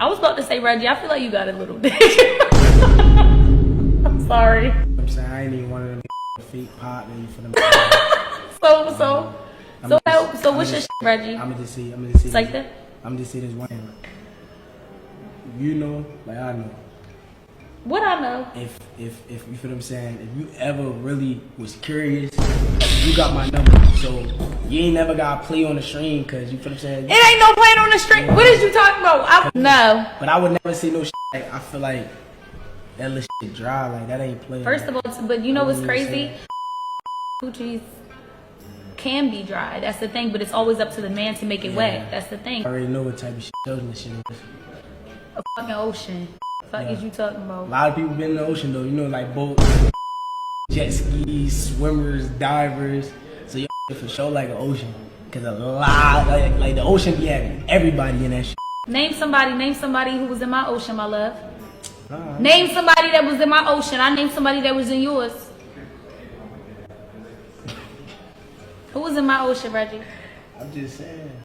I was about to say Reggie. I feel like you got a little dick. I'm sorry. I'm saying I ain't even one of them fake partners for them. So what's your shit, Reggie? I'm gonna just say. It's like that. I'm just say this one thing. You know, like I know. What I know? If you feel what I'm saying, if you ever really was curious, you got my number. So you ain't never gotta play on the stream, cause you feel what I'm saying. It ain't no playing on the stream. What is you talking about? No. But I would never say no shit. Like, I feel like that little shit dry. Like that ain't playing. First of all, but you know what's crazy? Coochies can be dry. That's the thing. But it's always up to the man to make it wet. That's the thing. I already know what type of shit this shit is. A fucking ocean. Fuck is you talking about? A lot of people been in the ocean though. You know, like boats, jet skis, swimmers, divers. So you for sure like an ocean. Cause a lot, like the ocean be having everybody in that shit. Name somebody who was in my ocean, my love. Name somebody that was in my ocean. I named somebody that was in yours. Who was in my ocean, Reggie? I'm just saying.